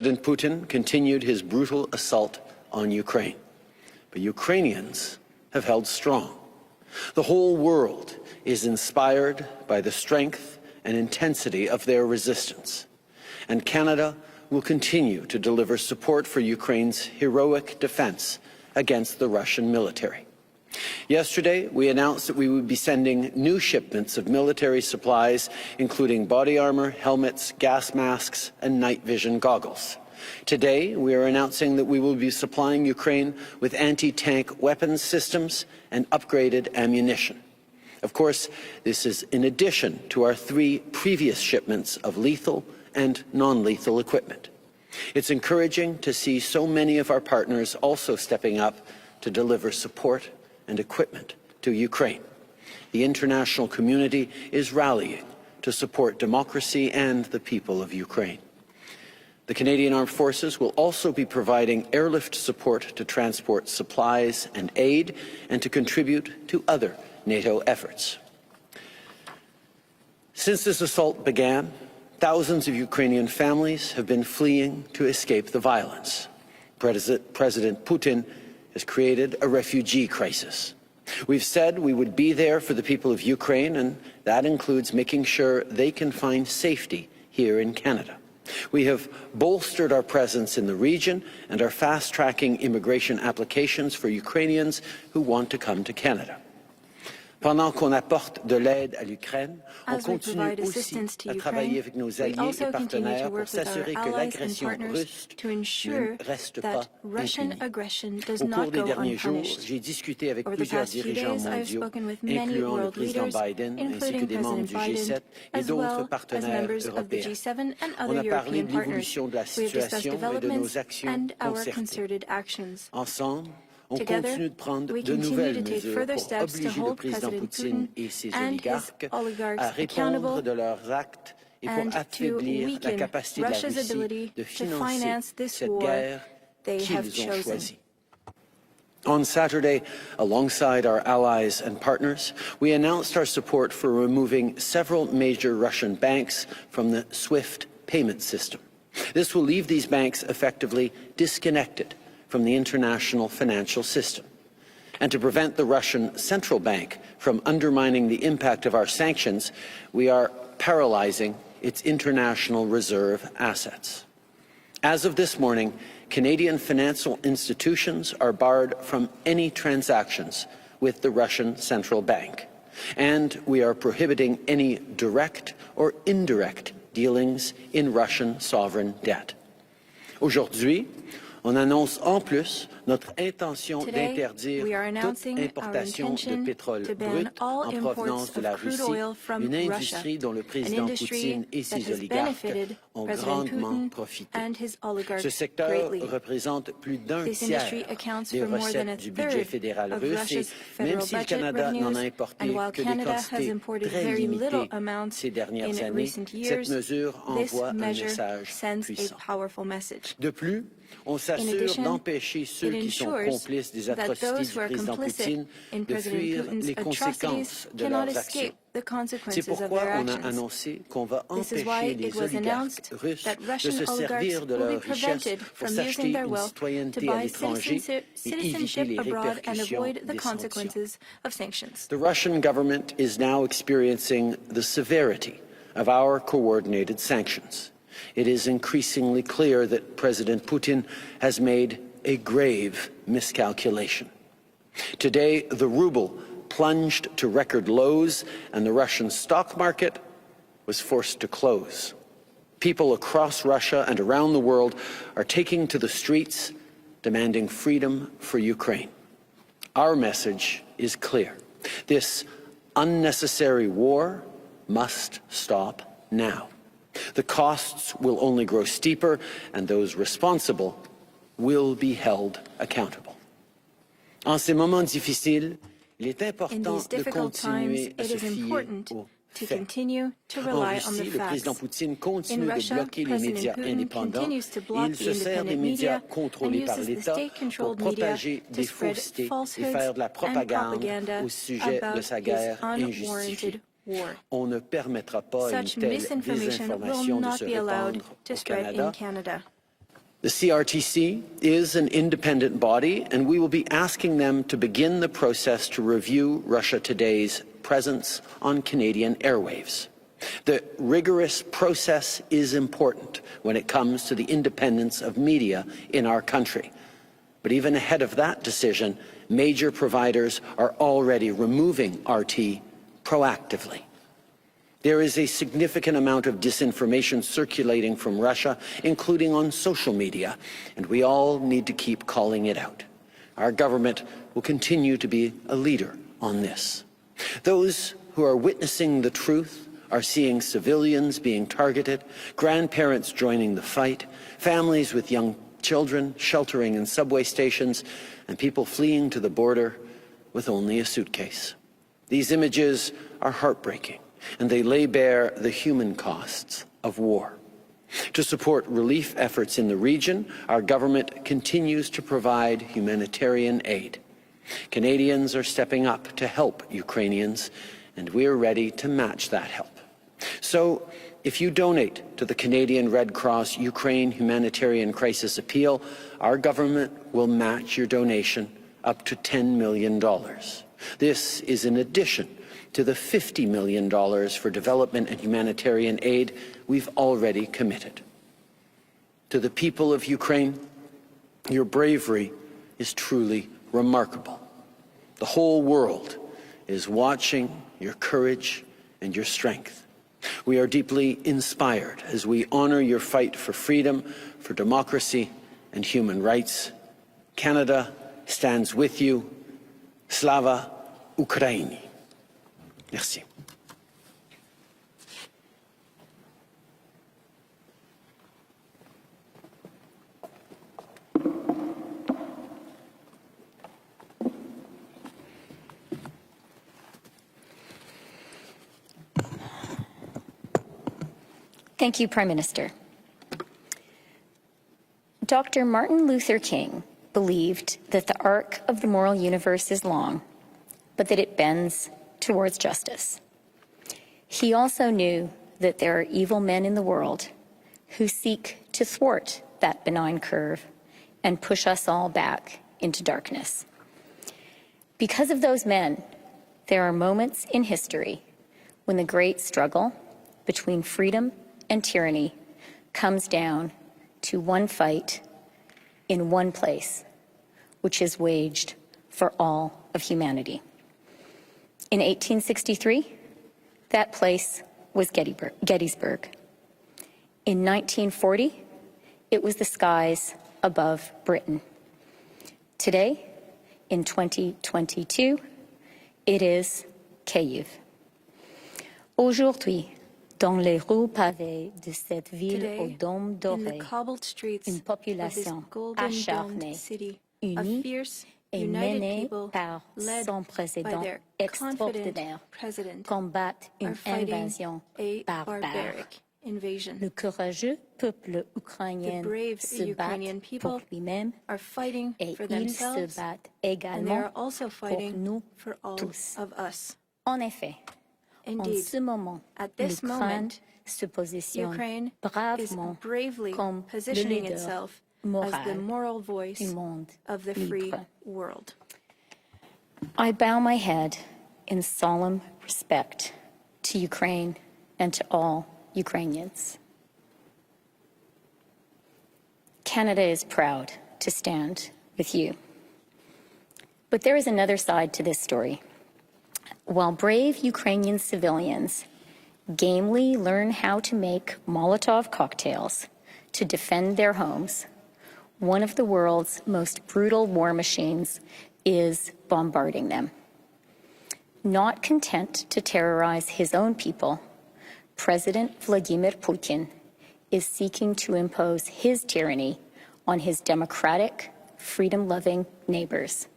President Putin continued his brutal assault on Ukraine, but Ukrainians have held strong. The whole world is inspired by the strength and intensity of their resistance, and Canada will continue to deliver support for Ukraine's heroic defense against the Russian military. Yesterday, we announced that we would be sending new shipments of military supplies, including body armor, helmets, gas masks, and night vision goggles. Today, we are announcing that we will be supplying Ukraine with anti-tank weapons systems and upgraded ammunition. Of course, this is in addition to our 3 previous shipments of lethal and non-lethal equipment. It's encouraging to see so many of our partners also stepping up to deliver support and equipment to Ukraine. The international community is rallying to support democracy and the people of Ukraine. The Canadian Armed Forces will also be providing airlift support to transport supplies and aid and to contribute to other NATO efforts. Since this assault began, thousands of Ukrainian families have been fleeing to escape the violence. President Putin has created a refugee crisis. We've said we would be there for the people of Ukraine, and that includes making sure they can find safety here in Canada. We have bolstered our presence in the region and are fast-tracking immigration applications for Ukrainians who want to come to Canada. Pendant qu'on apporte de l'aide à l'Ukraine, on continue aussi à travailler avec nos alliés et partenaires pour s'assurer que l'agression russe ne reste pas impunie. Au cours des derniers jours, j'ai discuté avec plusieurs dirigeants mondiaux, incluant le président Biden ainsi que des membres du G7 et d'autres partenaires européens. On a parlé de l'évolution de la situation et de nos actions concertées. Ensemble, on continue de prendre de nouvelles mesures pour obliger le président Poutine et ses oligarques à répondre de leurs actes et pour affaiblir la capacité de la Russie de financer cette guerre qu'ils ont choisie. On Saturday, alongside our allies and partners, we announced our support for removing several major Russian banks from the SWIFT payment system. This will leave these banks effectively disconnected from the international financial system. And to prevent the Russian central bank from undermining the impact of our sanctions, we are paralyzing its international reserve assets. As of this morning, Canadian financial institutions are barred from any transactions with the Russian central bank, and we are prohibiting any direct or indirect dealings in Russian sovereign debt. Aujourd'hui, on annonce en plus notre intention d'interdire toute importation de pétrole brut en provenance de la Russie, une industrie dont le président Poutine et ses oligarques ont grandement profité. Ce secteur représente plus d'un tiers des recettes du budget fédéral russe et même si le Canada n'en a importé que des quantités très limitées ces dernières années, cette mesure envoie un message puissant. De plus, on s'assure d'empêcher ceux qui sont complices des atrocités du président Poutine de fuir les conséquences de leurs actions. C'est pourquoi on a annoncé qu'on va empêcher les oligarques russes de se servir de leur richesse pour s'acheter une citoyenneté à l'étranger et éviter les répercussions des sanctions. The Russian government is now experiencing the severity of our coordinated sanctions. It is increasingly clear that President Putin has made a grave miscalculation. Today, the ruble plunged to record lows and the Russian stock market was forced to close. People across Russia and around the world are taking to the streets demanding freedom for Ukraine. Our message is clear. This unnecessary war must stop now. The costs will only grow steeper, and those responsible will be held accountable. En ces moments difficiles, il est important de continuer à se fier aux faits. En Russie, le président Poutine continue de bloquer les médias indépendants et il se sert des médias contrôlés par l'État pour propager des faussetés et faire de la propagande au sujet de sa guerre injustifiée. On ne permettra pas une telle désinformation de se répandre au Canada. The CRTC is an independent body, and we will be asking them to begin the process to review Russia Today's presence on Canadian airwaves. The rigorous process is important when it comes to the independence of media in our country. But even ahead of that decision, major providers are already removing RT proactively. There is a significant amount of disinformation circulating from Russia, including on social media, and we all need to keep calling it out. Our government will continue to be a leader on this. Those who are witnessing the truth are seeing civilians being targeted, grandparents joining the fight, families with young children sheltering in subway stations, and people fleeing to the border with only a suitcase. These images are heartbreaking, and they lay bare the human costs of war. To support relief efforts in the region, our government continues to provide humanitarian aid. Canadians are stepping up to help Ukrainians, and we are ready to match that help. So, if you donate to the Canadian Red Cross Ukraine Humanitarian Crisis Appeal, our government will match your donation up to $10 million. This is in addition to the $50 million for development and humanitarian aid we've already committed. To the people of Ukraine, your bravery is truly remarkable. The whole world is watching your courage and your strength. We are deeply inspired as we honor your fight for freedom, for democracy, and human rights. Canada stands with you. Slava Ukraini. Merci. Thank you, Prime Minister. Dr. Martin Luther King believed that the arc of the moral universe is long, but that it bends towards justice. He also knew that there are evil men in the world who seek to thwart that benign curve and push us all back into darkness. Because of those men, there are moments in history when the great struggle between freedom and tyranny comes down to one fight in one place, which is waged for all of humanity. In 1863, that place was Gettysburg. In 1940, it was the skies above Britain. Today, in 2022, it is Kyiv. Aujourd'hui, dans les rues pavées de cette ville aux dômes dorés, une population acharnée, unie et menée par son président extraordinaire combat une invasion barbare. Le courageux peuple ukrainien se bat pour lui-même et il se bat également pour nous tous. En effet, en ce moment, l'Ukraine se positionne bravement comme le leader moral du monde libre. I bow my head in solemn respect to Ukraine and to all Ukrainians. Canada is proud to stand with you. But there is another side to this story. While brave Ukrainian civilians gamely learn how to make Molotov cocktails to defend their homes, one of the world's most brutal war machines is bombarding them. Not content to terrorize his own people, President Vladimir Putin is seeking to impose his tyranny on his democratic, freedom-loving neighbors.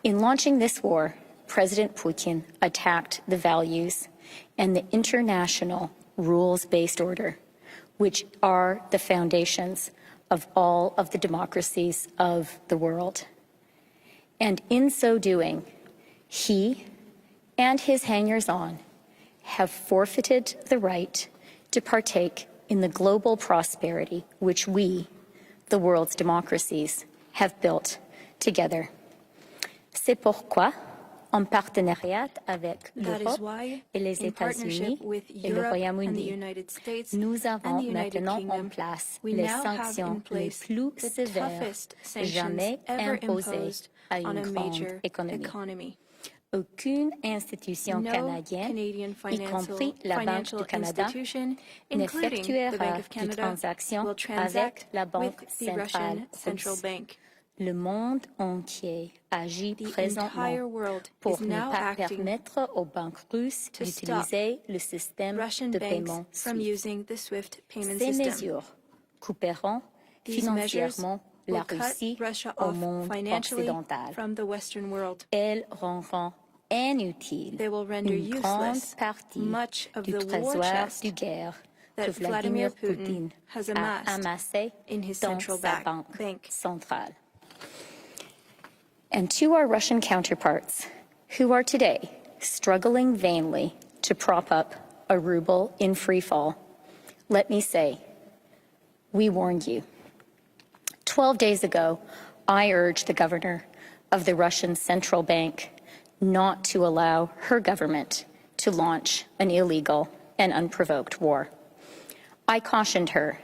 In launching this war, President Putin attacked the values and the international rules-based order, which are the foundations of all of the democracies of the world. And in so doing, he and his hangers-on have forfeited the right to partake in the global prosperity which we, the world's democracies have built together. C'est pourquoi, en partenariat avec l'Europe et les États-Unis et le Royaume-Uni, nous avons maintenant en place les sanctions les plus sévères jamais imposées à une grande économie. Aucune institution canadienne, y compris la Banque du Canada, n'effectuera de transactions avec la Banque centrale russe. Le monde entier agit présentement pour ne pas permettre aux banques russes d'utiliser le système de paiement SWIFT. Ces mesures couperont financièrement la Russie au monde occidental. Elles rendront inutile une grande partie du trésor de guerre que Vladimir Poutine a amassé dans sa banque centrale. And to our Russian counterparts, who are today struggling vainly to prop up a ruble in free fall, let me say, we warned you. 12 days ago, I urged the governor of the Russian central bank not to allow her government to launch an illegal and unprovoked war. I cautioned her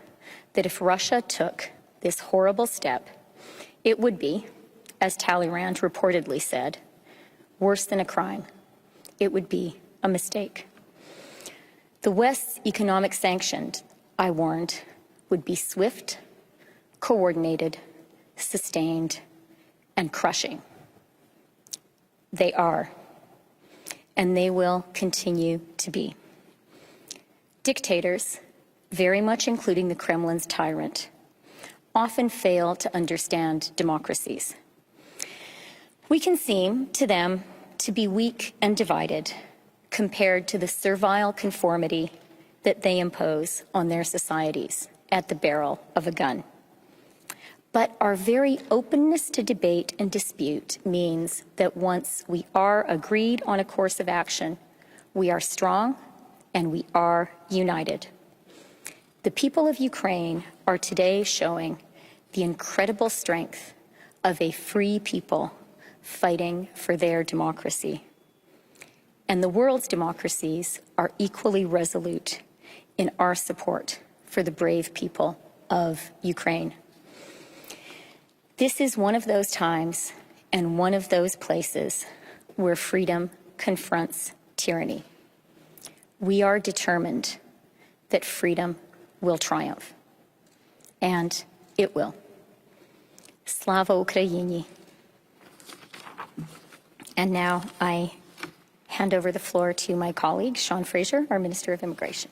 that if Russia took this horrible step, it would be, as Talleyrand reportedly said, worse than a crime. It would be a mistake. The West's economic sanctions, I warned, would be swift, coordinated, sustained, and crushing. They are, and they will continue to be. Dictators, very much including the Kremlin's tyrant, often fail to understand democracies. We can seem to them to be weak and divided compared to the servile conformity that they impose on their societies at the barrel of a gun. But our very openness to debate and dispute means that once we are agreed on a course of action, we are strong and we are united. The people of Ukraine are today showing the incredible strength of a free people fighting for their democracy. And the world's democracies are equally resolute in our support for the brave people of Ukraine. This is one of those times and one of those places where freedom confronts tyranny. We are determined that freedom will triumph. And it will. Slava Ukraini. And now I hand over the floor to my colleague, Sean Fraser, our Minister of Immigration.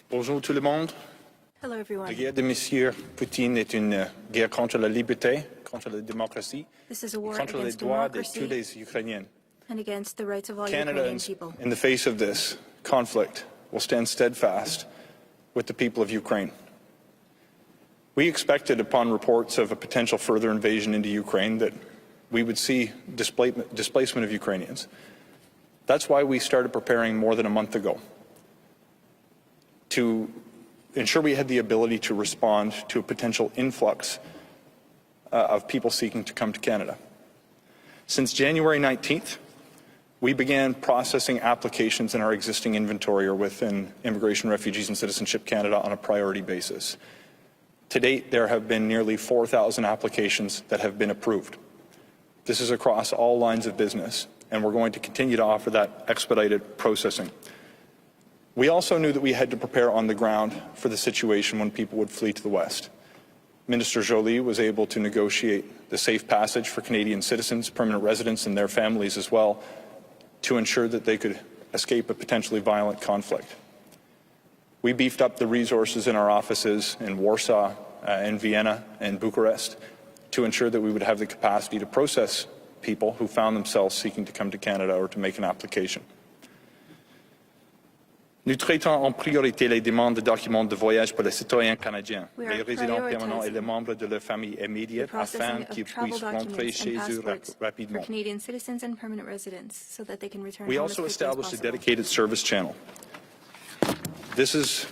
Bonjour tout le monde. Hello, everyone. La guerre de M. Poutine est une guerre contre la liberté, contre la démocratie, This is a war contre les against droits de democracy tous les Ukrainiens. and against the rights of all Ukrainian Canada, people. in the face of this conflict, will stand steadfast with the people of Ukraine. We expected, upon reports of a potential further invasion into Ukraine, that we would see displacement of Ukrainians. That's why we started preparing more than a month ago, to ensure we had the ability to respond to a potential influx of people seeking to come to Canada. Since January 19th, we began processing applications in our existing inventory or within Immigration, Refugees and Citizenship Canada on a priority basis. To date, there have been nearly 4,000 applications that have been approved. This is across all lines of business, and we're going to continue to offer that expedited processing. We also knew that we had to prepare on the ground for the situation when people would flee to the West. Minister Joly was able to negotiate the safe passage for Canadian citizens, permanent residents, and their families as well, to ensure that they could escape a potentially violent conflict. We beefed up the resources in our offices in Warsaw, in Vienna, and Bucharest to ensure that we would have the capacity to process people who found themselves seeking to come to Canada or to make an application. Nous traitons en priorité les demandes de documents de voyage pour les citoyens canadiens, We are les résidents permanents et prioritizing les membres de leur famille the immédiate afin processing qu'ils of travel puissent rentrer documents and chez eux passports for rapidement. Canadian citizens and permanent residents so that they can return We home as also quickly as established a possible. dedicated service channel. This is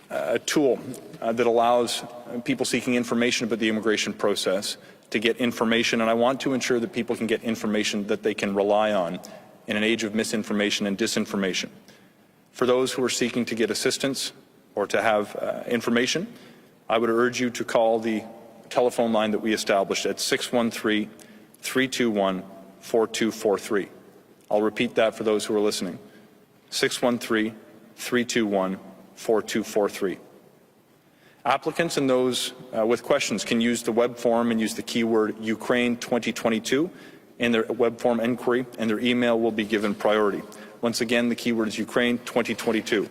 a tool that allows people seeking information about the immigration process to get information, and I want to ensure that people can get information that they can rely on in an age of misinformation and disinformation. For those who are seeking to get assistance or to have information, I would urge you to call the telephone line that we established at 613-321-4243. I'll repeat that for those who are listening. 613-321-4243. Applicants and those with questions can use the web form and use the keyword Ukraine 2022 in their web form inquiry, and their email will be given priority. Once again, the keyword is Ukraine 2022.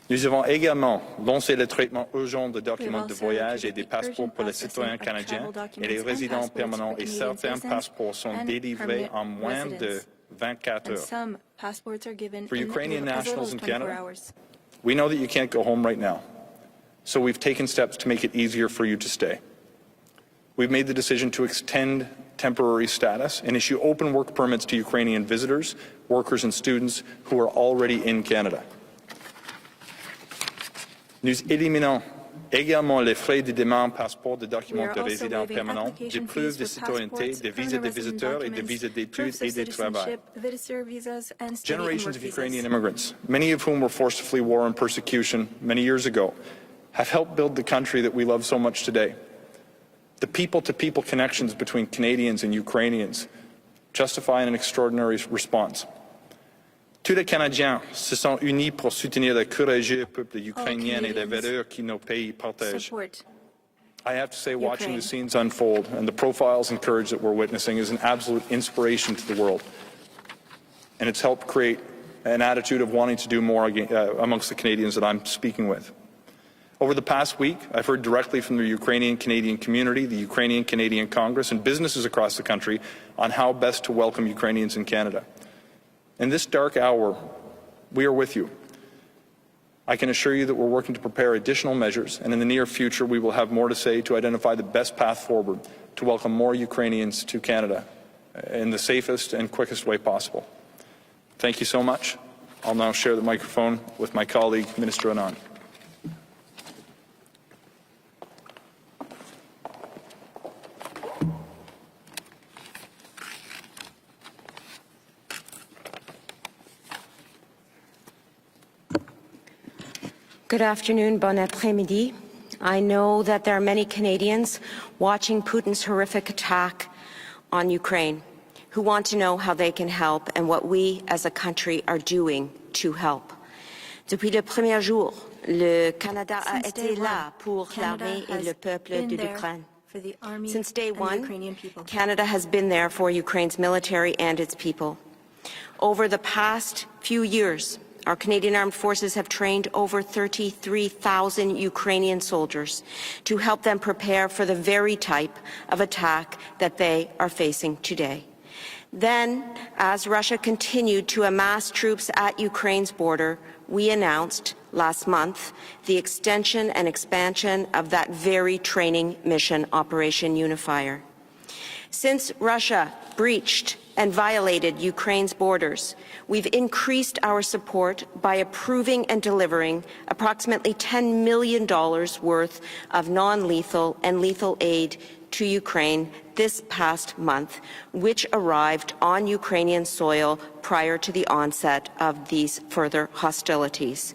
Nous avons également lancé le traitement urgent de documents de voyage et des passeports pour les citoyens canadiens et les résidents permanents, et certains passeports sont délivrés en moins de 24 And heures. some passports are given For in Ukrainian as little nationals as in 24 Canada, hours. we know that you can't go home right now, so we've taken steps to make it easier for you to stay. We've made the decision to extend temporary status and issue open work permits to Ukrainian visitors, workers and students who are already in Canada. Nous éliminons également les frais de demande passeport de documents de résidents permanents, de preuves de citoyenneté, de visas de visiteurs et de visas d'études et de travail. Generations of Ukrainian immigrants, many of whom were forced to flee war and persecution many years ago, have helped build the country that we love so much today. The people-to-people connections between Canadians and Ukrainians justify an extraordinary response. Tous les Canadiens se sont unis pour soutenir le courageux peuple ukrainien et les valeurs que nos pays partagent. I have to say, watching the scenes unfold and the profiles and courage that we're witnessing is an absolute inspiration to the world. And it's helped create an attitude of wanting to do more amongst the Canadians that I'm speaking with. Over the past week, I've heard directly from the Ukrainian-Canadian community, the Ukrainian-Canadian Congress, and businesses across the country on how best to welcome Ukrainians in Canada. In this dark hour, we are with you. I can assure you that we're working to prepare additional measures, and in the near future, we will have more to say to identify the best path forward to welcome more Ukrainians to Canada in the safest and quickest way possible. Thank you so much. I'll now share the microphone with my colleague, Minister Anand. Good afternoon, bon après-midi. I know that there are many Canadians watching Putin's horrific attack on Ukraine who want to know how they can help and what we as a country are doing to help. Depuis le premier jour, le Canada a été là pour l'armée et le peuple de l'Ukraine. Since day one, Canada has been there for Ukraine's military and its people. Over the past few years, our Canadian Armed Forces have trained over 33,000 Ukrainian soldiers to help them prepare for the very type of attack that they are facing today. Then, as Russia continued to amass troops at Ukraine's border, we announced last month the extension and expansion of that very training mission, Operation Unifier. Since Russia breached and violated Ukraine's borders, we've increased our support by approving and delivering approximately $10 million worth of non-lethal and lethal aid to Ukraine this past month, which arrived on Ukrainian soil prior to the onset of these further hostilities.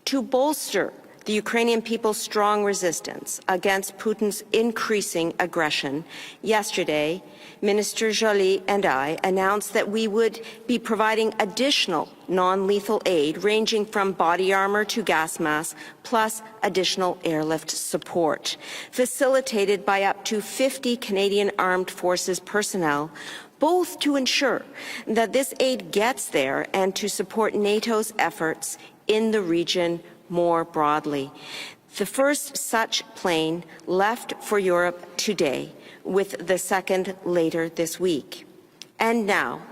To bolster the Ukrainian people's strong resistance against Putin's increasing aggression, yesterday, Minister Joly and I announced that we would be providing additional non-lethal aid ranging from body armor to gas masks, plus additional airlift support, facilitated by up to 50 Canadian Armed Forces personnel, both to ensure that this aid gets there and to support NATO's efforts in the region more broadly. The first such plane left for Europe today, with the second later this week. And now,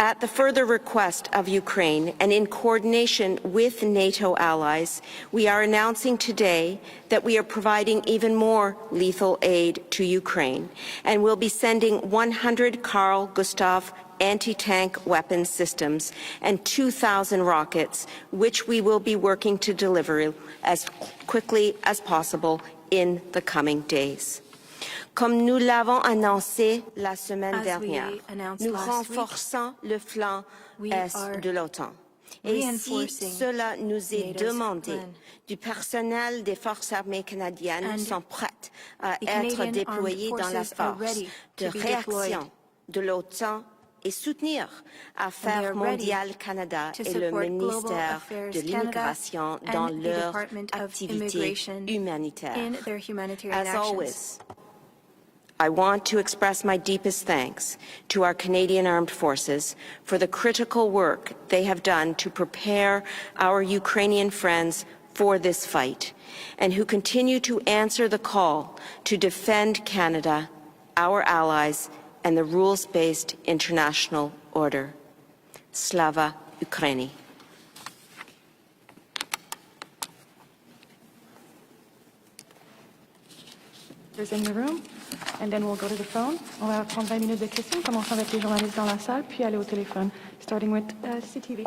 At the further request of Ukraine and in coordination with NATO allies, we are announcing today that we are providing even more lethal aid to Ukraine and will be sending 100 Carl Gustav anti-tank weapon systems and 2,000 rockets, which we will be working to deliver as quickly as possible in the coming days. Comme nous l'avons annoncé la semaine As we dernière, announced nous last week, renforçons le flanc we est are de l'OTAN. Et si reinforcing cela nous est NATO's demandé, plan. du personnel des forces armées canadiennes And sont prêtes à the être Canadian déployés armed dans la forces are force ready de to be réaction deployed. de l'OTAN et soutenir they Affaires are ready mondiales Canada to et le support Global ministère Affairs de Canada l'immigration dans and the leur Department of activité Immigration humanitaire. in their humanitarian As actions. always, I want to express my deepest thanks to our Canadian Armed Forces for the critical work they have done to prepare our Ukrainian friends for this fight, and who continue to answer the call to defend Canada, our allies, and the rules-based international order. Slava Ukraini. In the room, and then we'll go to the phone. On va prendre 20 minutes de questions, commençons avec les journalistes dans la salle, puis aller au téléphone, starting with CTV.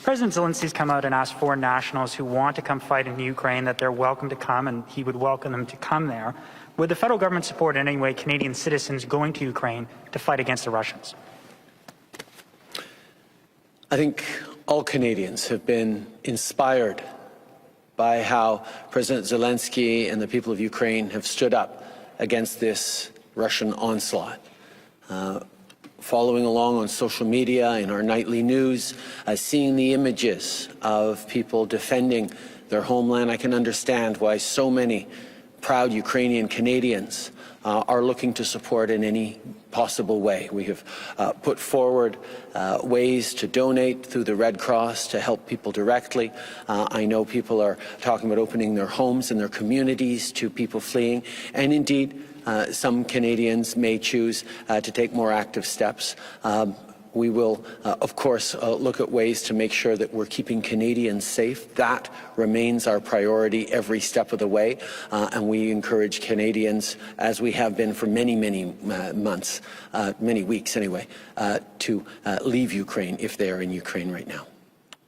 President Zelensky's come out and asked foreign nationals who want to come fight in Ukraine that they're welcome to come, and he would welcome them to come there. Would the federal government support in any way Canadian citizens going to Ukraine to fight against the Russians? I think all Canadians have been inspired by how President Zelensky and the people of Ukraine have stood up against this Russian onslaught. Following along on social media, in our nightly news, seeing the images of people defending their homeland, I can understand why so many proud Ukrainian Canadians are looking to support in any possible way. We have put forward ways to donate through the Red Cross to help people directly. I know people are talking about opening their homes and their communities to people fleeing, and indeed some Canadians may choose to take more active steps. We will, of course, look at ways to make sure that we're keeping Canadians safe. That remains our priority every step of the way, and we encourage Canadians, as we have been for many, many months, many weeks anyway, to leave Ukraine if they are in Ukraine right now.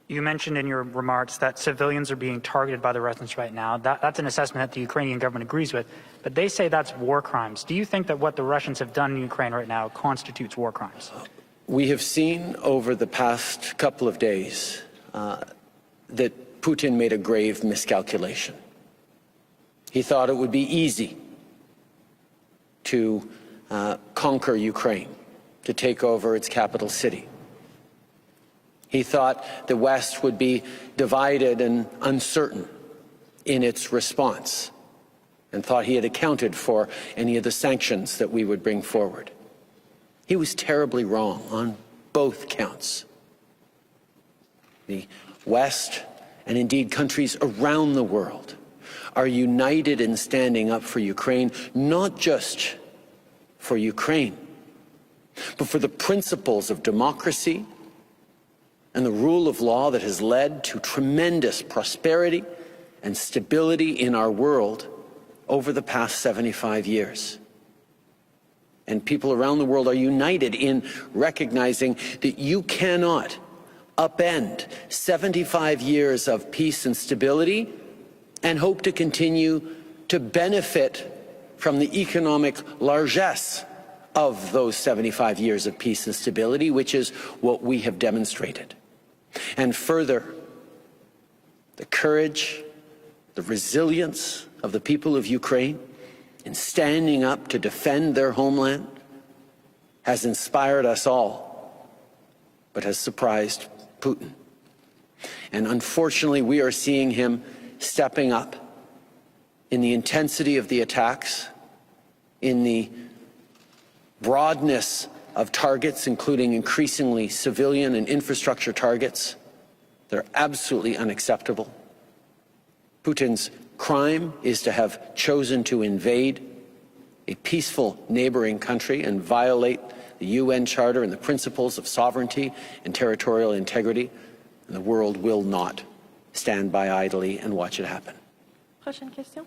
You mentioned in your remarks that civilians are being targeted by the Russians right now. That's an assessment that the Ukrainian government agrees with, but they say that's war crimes. Do you think that what the Russians have done in Ukraine right now constitutes war crimes? We have seen over the past couple of days that Putin made a grave miscalculation. He thought it would be easy to conquer Ukraine, to take over its capital city. He thought the West would be divided and uncertain in its response, and thought he had accounted for any of the sanctions that we would bring forward. He was terribly wrong on both counts. The West, and indeed countries around the world, are united in standing up for Ukraine, not just for Ukraine, but for the principles of democracy and the rule of law that has led to tremendous prosperity and stability in our world over the past 75 years. And people around the world are united in recognizing that you cannot upend 75 years of peace and stability and hope to continue to benefit from the economic largesse of those 75 years of peace and stability, which is what we have demonstrated. And further, the courage, the resilience of the people of Ukraine in standing up to defend their homeland has inspired us all, but has surprised Putin. And unfortunately, we are seeing him stepping up in the intensity of the attacks, in the broadness of targets, including increasingly civilian and infrastructure targets. They're absolutely unacceptable. Putin's crime is to have chosen to invade a peaceful neighboring country and violate the UN Charter and the principles of sovereignty and territorial integrity, and the world will not stand by idly and watch it happen. Prochaine question.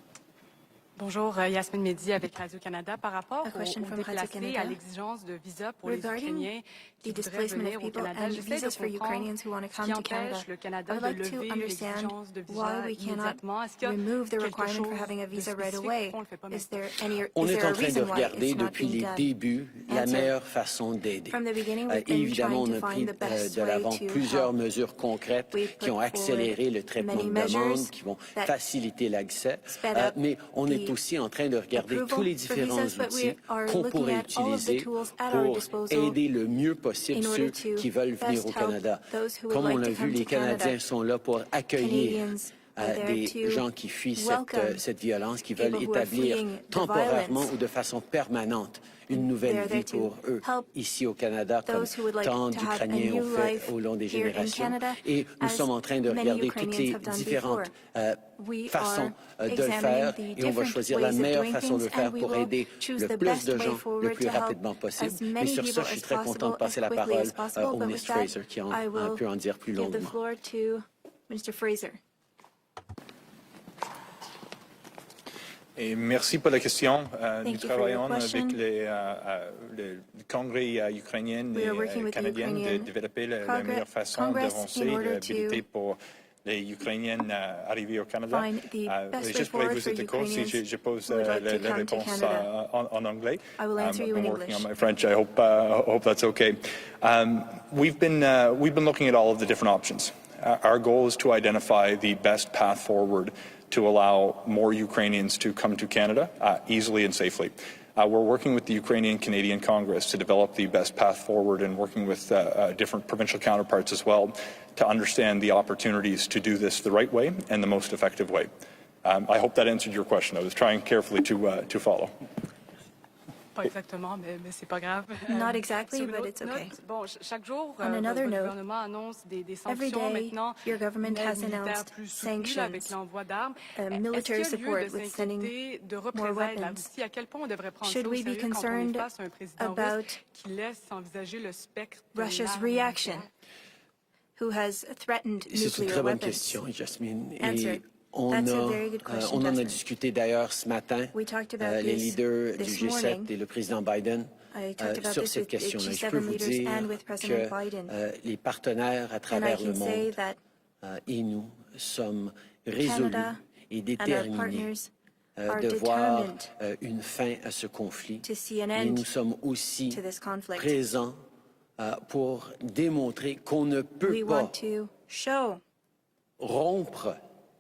Bonjour, Yasmine Mehdi avec Radio-Canada. Par rapport A question aux from déplacés Radio-Canada. à l'exigence de visa pour les Regarding Ukrainiens qui the voudraient displacement venir of au people Canada, and j'essaie de visas for Ukrainians who want to comprendre ce come qui to Canada. empêche le Canada I would de like to lever understand l'exigence de visa why we cannot immédiatement. Est-ce qu'il y a remove the quelque requirement for chose having a de visa right spécifique? away. Pourquoi on le fait pas Is maintenant? there On est a en train de reason why regarder it's not depuis being les done? débuts la Answer. meilleure façon d'aider. From the beginning, we've been Évidemment, trying on to a pris find the best de way l'avant to plusieurs help. mesures concrètes We've qui ont put accéléré le forward traitement many de measures demandes, qui vont that faciliter l'accès. sped up Mais on est the aussi en train de regarder approval tous les for différents visas, but we outils are qu'on looking pourrait at all of the utiliser tools at our pour disposal aider le mieux possible in order ceux to qui veulent venir best au help Canada. those who would Comme like on l'a to vu, come les to Canada. Canadiens sont là pour accueillir Canadians are there des to gens qui fuient welcome cette violence, qui veulent people who are établir fleeing the temporairement violence. ou de façon permanente une nouvelle They're there vie to pour eux help ici au Canada, comme those who would like tant to have a d'Ukrainiens ont new fait life au long des here in générations. Canada, Et nous as sommes en train de many regarder toutes Ukrainians les have done différentes We façons are de le faire examining the et on va different choisir la ways of meilleure doing façon de le things, faire and we pour will aider choose le the plus best de way gens le forward plus to help rapidement possible. as Mais many sur people ça, je suis as très content de possible, passer as la quickly parole as possible. au But ministre with that, Fraser qui I will peut en dire plus give the longuement. floor to Mr. Fraser. Et merci pour la question. Nous you for your travaillons question. avec le Congrès ukrainien We are et working with the canadien de Ukrainian développer la meilleure façon Congress d'avancer in order l'habilité to pour les Ukrainiens arrivés au Canada. find the best way Juste pour forward vous for êtes d'accord si Ukrainians je pose who would like to la come to réponse Canada. en anglais. I will answer you I've in been working English. on my French. I hope that's okay. We've been looking at all of the different options. Our goal is to identify the best path forward to allow more Ukrainians to come to Canada easily and safely. We're working with the Ukrainian-Canadian Congress to develop the best path forward and working with different provincial counterparts as well to understand the opportunities to do this the right way and the most effective way. I hope that answered your question. I was trying carefully to follow. Pas exactement, mais c'est pas grave. Not exactly, Sur une but autre it's okay. note, bon, chaque jour, On another votre note, gouvernement annonce des every sanctions day, maintenant, your government une aide has militaire announced plus soutenue avec sanctions, l'envoi d'armes. military Est-ce qu'il y a support lieu de with sending s'inquiéter de more représailles là weapons? aussi? À quel point on devrait prendre Should ça au we be sérieux quand on est concerned face à un président about russe qui laisse envisager le spectre de Russia's l'arme reaction, nucléaire? who has threatened C'est une très nuclear bonne weapons? question, Jasmine. Answer. Et on That's a very good question, en a Jasmine. discuté d'ailleurs ce matin, We talked about les this leaders du this G7 morning. et le président Biden I talked about sur this cette with the question-là. Je G7 peux vous leaders dire and with que President Biden. les partenaires à And I travers le can say monde that et nous sommes résolus Canada et and our déterminés partners are de voir determined une fin à ce conflit. to see an Mais end nous sommes aussi to this conflict. présents pour démontrer qu'on ne peut We pas want to show rompre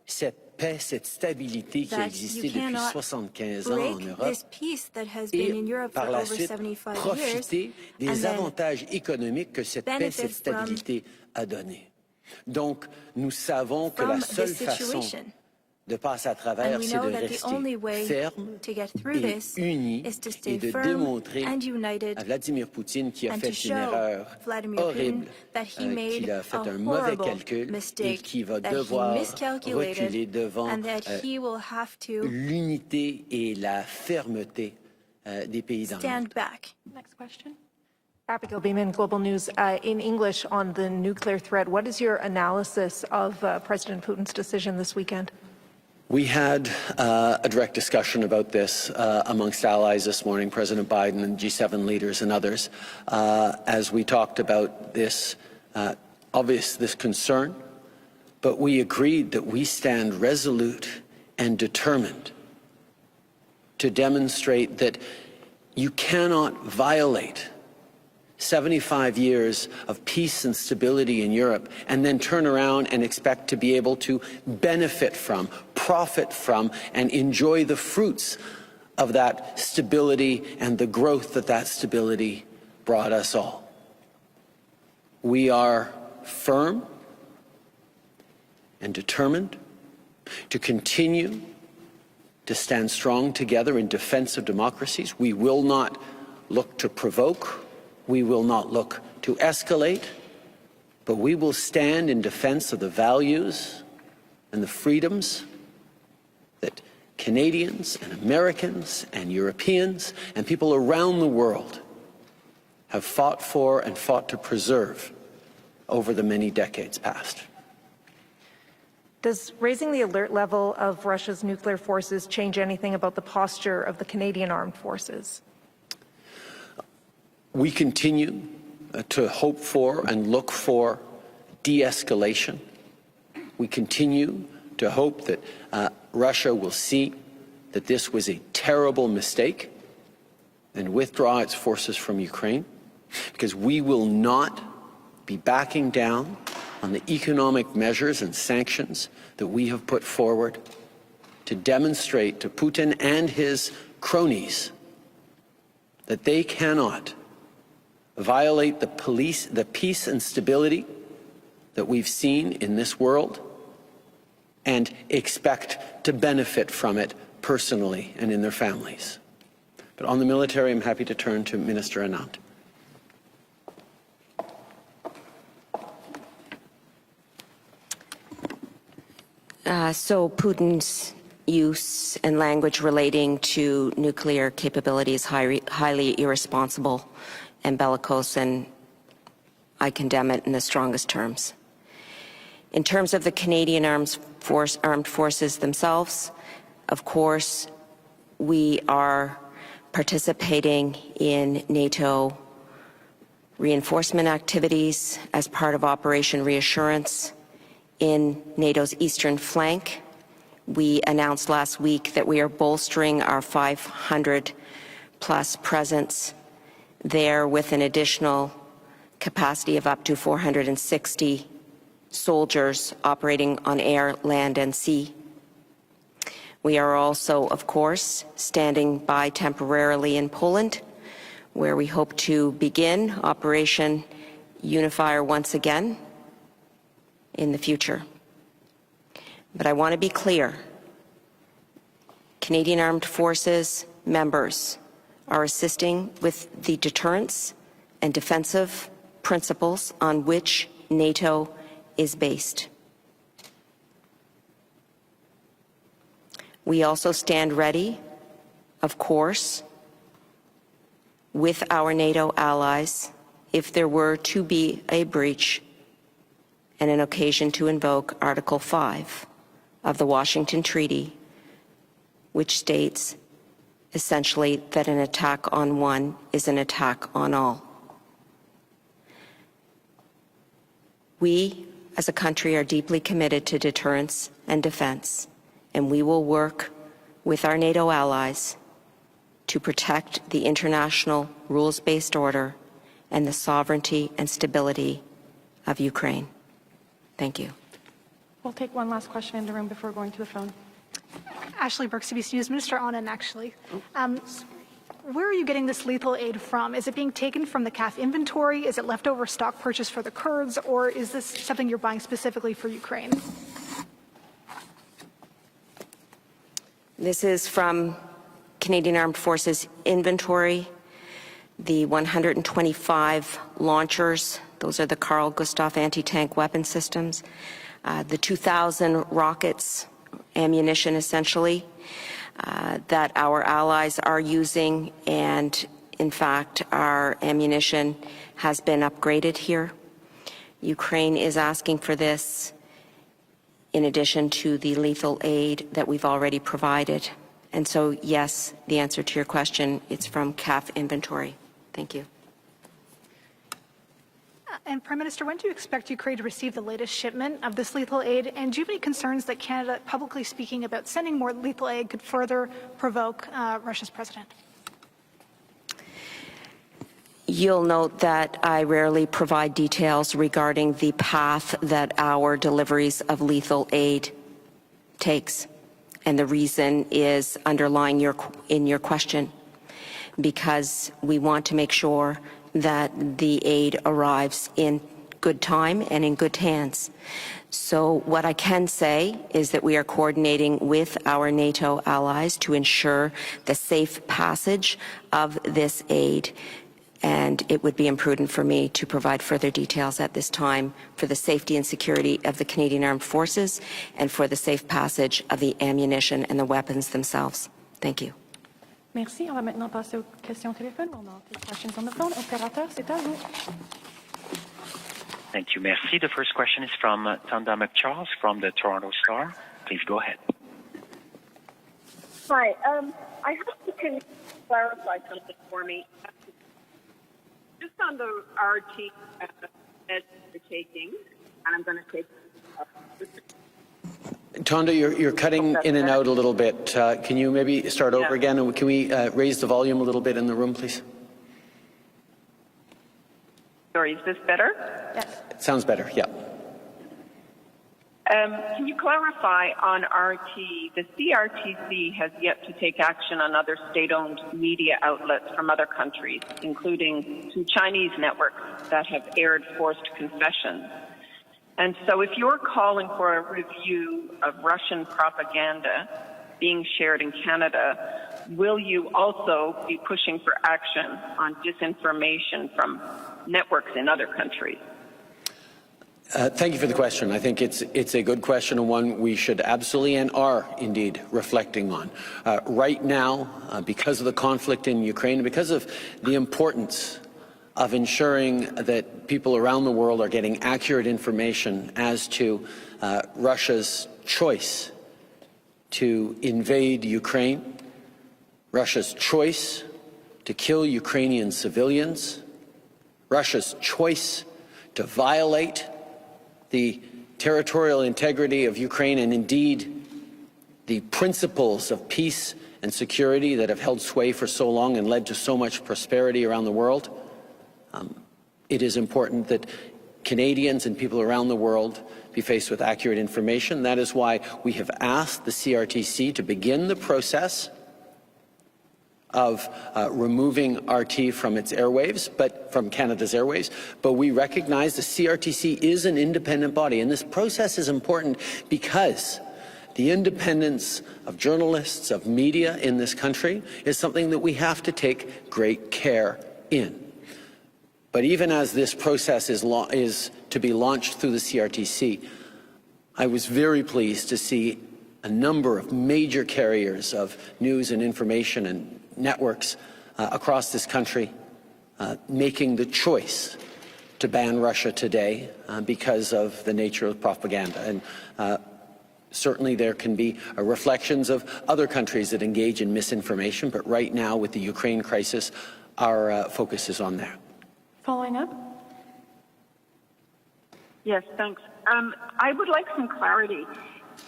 cette paix, cette stabilité qui a that existé you depuis cannot 75 ans en break Europe this peace that has been in et Europe par for la over suite 75 years profiter and des then avantages économiques que cette paix, benefit cette stabilité a donnés. Donc, nous savons que la from seule this façon situation. de passer à And travers, we c'est know de that the only rester way ferme to get through et this uni is to et stay de firm démontrer and united à Vladimir Poutine qui a and to fait show une erreur Vladimir Putin horrible, that he made qu'il a fait a un mauvais horrible calcul et mistake, qui va that he devoir miscalculated, reculer devant and that he will have to l'unité et la fermeté des pays dans le monde. stand back. Next question. Abigail Beeman, Global News. In English on the nuclear threat, what is your analysis of President Putin's decision this weekend? We had a direct discussion about this amongst allies this morning, President Biden and G7 leaders and others, as we talked about this this concern, but we agreed that we stand resolute and determined to demonstrate that you cannot violate 75 years of peace and stability in Europe and then turn around and expect to be able to benefit from, profit from, and enjoy the fruits of that stability and the growth that that stability brought us all. We are firm and determined to continue to stand strong together in defense of democracies. We will not look to provoke. We will not look to escalate, but we will stand in defense of the values and the freedoms that Canadians and Americans and Europeans and people around the world have fought for and fought to preserve over the many decades past. Does raising the alert level of Russia's nuclear forces change anything about the posture of the Canadian armed forces? We continue to hope for and look for de-escalation. We continue to hope that Russia will see that this was a terrible mistake and withdraw its forces from Ukraine, because we will not be backing down on the economic measures and sanctions that we have put forward to demonstrate to Putin and his cronies that they cannot violate the peace and stability that we've seen in this world and expect to benefit from it personally and in their families. But on the military, I'm happy to turn to Minister Anand. So Putin's use and language relating to nuclear capability is highly irresponsible and bellicose, and I condemn it in the strongest terms. In terms of the Canadian armed forces themselves, of course, we are participating in NATO reinforcement activities as part of Operation Reassurance in NATO's eastern flank. We announced last week that we are bolstering our 500-plus presence there with an additional capacity of up to 460 soldiers operating on air, land, and sea. We are also, of course, standing by temporarily in Poland, where we hope to begin Operation Unifier once again in the future. But I want to be clear. Canadian Armed Forces members are assisting with the deterrence and defensive principles on which NATO is based. We also stand ready, of course, with our NATO allies if there were to be a breach and an occasion to invoke Article 5 of the Washington Treaty, which states essentially that an attack on one is an attack on all. We, as a country, are deeply committed to deterrence and defense, and we will work with our NATO allies to protect the international rules-based order and the sovereignty and stability of Ukraine. Thank you. We'll take one last question in the room before going to the phone. Ashley Burke, CBC News. Minister Anand, actually. Where are you getting this lethal aid from? Is it being taken from the CAF inventory? Is it leftover stock purchase for the Kurds? Or is this something you're buying specifically for Ukraine? This is from Canadian Armed Forces inventory. The 125 launchers, those are the Carl Gustaf anti-tank weapon systems. The 2,000 rockets, ammunition essentially, that our allies are using, and in fact our ammunition has been upgraded here. Ukraine is asking for this in addition to the lethal aid that we've already provided. And so yes, the answer to your question, it's from CAF inventory. Thank you. And Prime Minister, when do you expect Ukraine to receive the latest shipment of this lethal aid? And do you have any concerns that Canada, publicly speaking about sending more lethal aid, could further provoke Russia's president? You'll note that I rarely provide details regarding the path that our deliveries of lethal aid takes. And the reason is underlying in your question, because we want to make sure that the aid arrives in good time and in good hands. So what I can say is that we are coordinating with our NATO allies to ensure the safe passage of this aid and it would be imprudent for me to provide further details at this time for the safety and security of the Canadian Armed Forces and for the safe passage of the ammunition and the weapons themselves. Thank you. Merci. On va maintenant passer aux questions au téléphone. On a take questions on the phone. Opérateur, c'est à vous. Thank you. Merci. The first question is from Tanda McCharles from the Toronto Star. Please go ahead. Hi. I hope you can clarify something for me. Just on the RT that you're taking, and I'm going to take. Tonda, you're cutting in and out a little bit. Can you maybe start over again? And can we raise the volume a little bit in the room, please? Sorry, is this better? Yes. It sounds better, yeah. Can you clarify on RT? The CRTC has yet to take action on other state-owned media outlets from other countries, including two Chinese networks that have aired forced confessions. And so if you're calling for a review of Russian propaganda being shared in Canada, will you also be pushing for action on disinformation from networks in other countries? Thank you for the question. I think it's a good question and one we should absolutely and are indeed reflecting on. Right now, because of the conflict in Ukraine, and because of the importance of ensuring that people around the world are getting accurate information as to Russia's choice to invade Ukraine, Russia's choice to kill Ukrainian civilians, Russia's choice to violate the territorial integrity of Ukraine and indeed the principles of peace and security that have held sway for so long and led to so much prosperity around the world. It is important that Canadians and people around the world be faced with accurate information. That is why we have asked the CRTC to begin the process of removing RT from its airwaves, but from Canada's airwaves. But we recognize the CRTC is an independent body, and this process is important because the independence of journalists, of media in this country is something that we have to take great care in. But even as this process is to be launched through the CRTC, I was very pleased to see a number of major carriers of news and information and networks across this country making the choice to ban Russia today because of the nature of propaganda. And certainly there can be reflections of other countries that engage in misinformation, but right now with the Ukraine crisis, our focus is on there. Following up? Yes, thanks. I would like some clarity.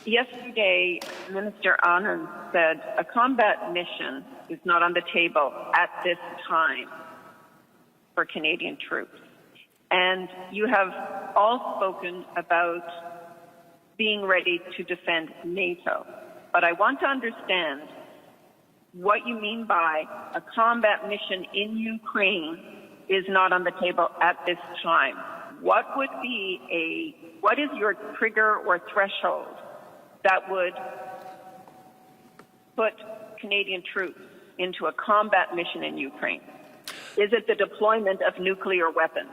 Yesterday, Minister Anand said a combat mission is not on the table at this time for Canadian troops. And you have all spoken about being ready to defend NATO. But I want to understand what you mean by a combat mission in Ukraine is not on the table at this time. What is your trigger or threshold that would put Canadian troops into a combat mission in Ukraine? Is it the deployment of nuclear weapons?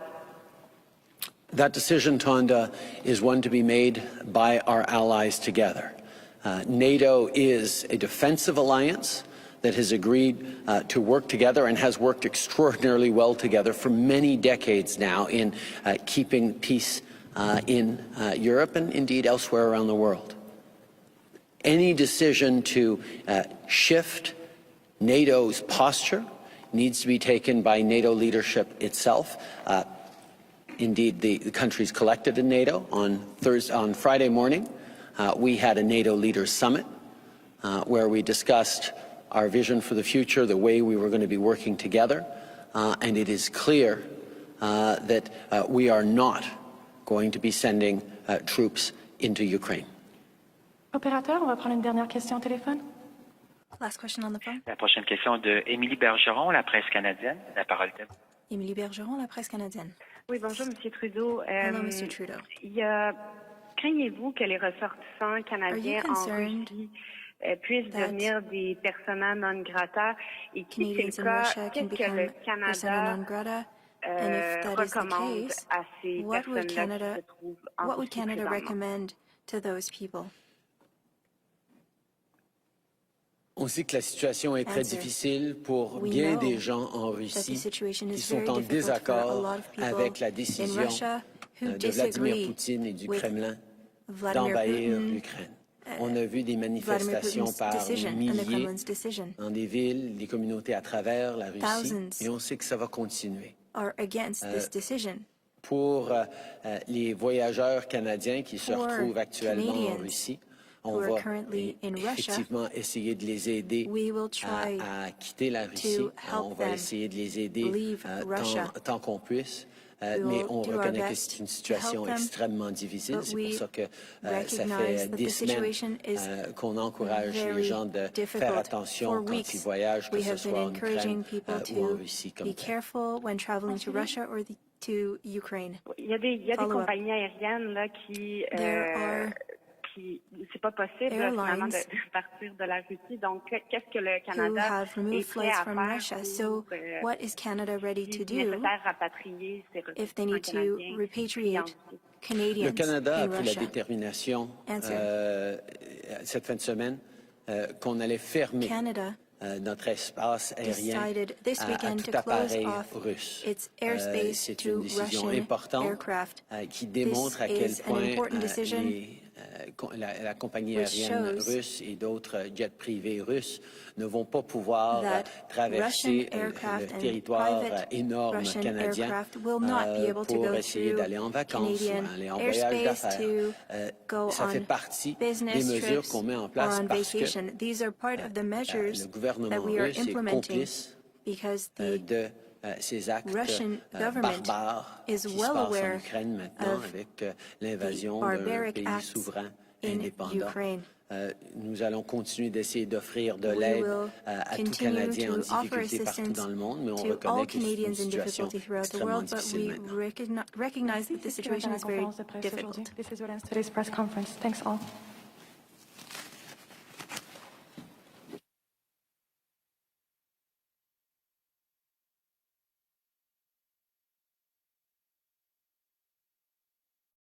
That decision, Tonda, is one to be made by our allies together. NATO is a defensive alliance that has agreed to work together and has worked extraordinarily well together for many decades now in keeping peace in Europe and indeed elsewhere around the world. Any decision to shift NATO's posture needs to be taken by NATO leadership itself. Indeed, the countries collected in NATO on Friday morning, we had a NATO leaders summit where we discussed our vision for the future, the way we were going to be working together, and it is clear that we are not going to be sending troops into Ukraine. Opérateur, on va prendre une dernière question au téléphone. Last question on the phone. La prochaine question de Émilie Bergeron, La Presse canadienne. La parole est à vous. Émilie Bergeron, La Presse canadienne. Oui, bonjour, M. Trudeau. Hello, Mr. Trudeau. Craignez-vous que les ressortissants canadiens en Russie puissent devenir des persona non grata et si c'est le cas, qu'est-ce que le Canada recommande à ces personnes-là qui se trouvent en What would Russie Canada présentement? recommend to those people? On sait que la situation est très Answer. difficile pour We bien know des gens en that the Russie situation qui is sont very en difficult for a désaccord lot of people avec la in décision Russia who de Vladimir disagree Poutine et du with Kremlin Vladimir d'envahir Putin, l'Ukraine. On a vu des Vladimir manifestations Putin's par decision and the milliers Kremlin's decision dans des villes, des communautés à travers la Russie, Thousands et on sait que ça va continuer. are against this decision. Pour les voyageurs canadiens qui se For retrouvent actuellement en Canadians Russie, who on are va currently in Russia, effectivement essayer de les aider we will try à quitter la Russie. to help On va them essayer de les aider leave Russia. tant qu'on puisse. We Mais will on do our reconnaît que best c'est une to situation help them, extrêmement difficile. but C'est pour we ça que ça recognize fait that des the situation semaines is qu'on encourage les very gens de faire difficult. attention For quand weeks, ils voyagent, que we ce have been soit en encouraging Ukraine people ou en to Russie comme be tel. careful when traveling to Russia or to Ukraine. Il y a des Follow-up. compagnies aériennes là, qui c'est pas possible là, finalement de partir de la Russie. Donc, qu'est-ce que le Who Canada have removed est prêt flights à from faire Russia. So, what is Canada ready to si do nécessaire rapatrier ces if they need to Canadiens repatriate Le Canadians Canada a in pris la Russia? détermination Answer. cette fin de semaine qu'on allait fermer Canada notre espace aérien decided this à weekend tout to close appareil off russe. its airspace C'est to une décision Russian importante aircraft. qui démontre à quel is an point important decision. la compagnie Which aérienne shows russe et d'autres jets privés russes ne vont pas pouvoir that traverser Russian aircraft le and territoire private énorme Russian canadien aircraft will not be able to pour go essayer through d'aller en vacances ou Canadian aller en voyage airspace d'affaires. to go Ça fait on partie des business mesures trips qu'on met en or place on parce que vacation. These are part of the measures le gouvernement that we are russe est implementing complice because the de ces actes Russian government barbares is qui well se passent en aware Ukraine maintenant of avec l'invasion d'un barbaric pays acts souverain in indépendant. Ukraine. Nous allons continuer d'essayer d'offrir de We l'aide will à tout continue Canadien en to offer difficulté partout assistance dans le monde, mais on to reconnaît all que c'est une Canadians in situation difficulty throughout the extrêmement world, but difficile we maintenant. recognize that the situation is very difficult. This is today's press conference. Thanks all.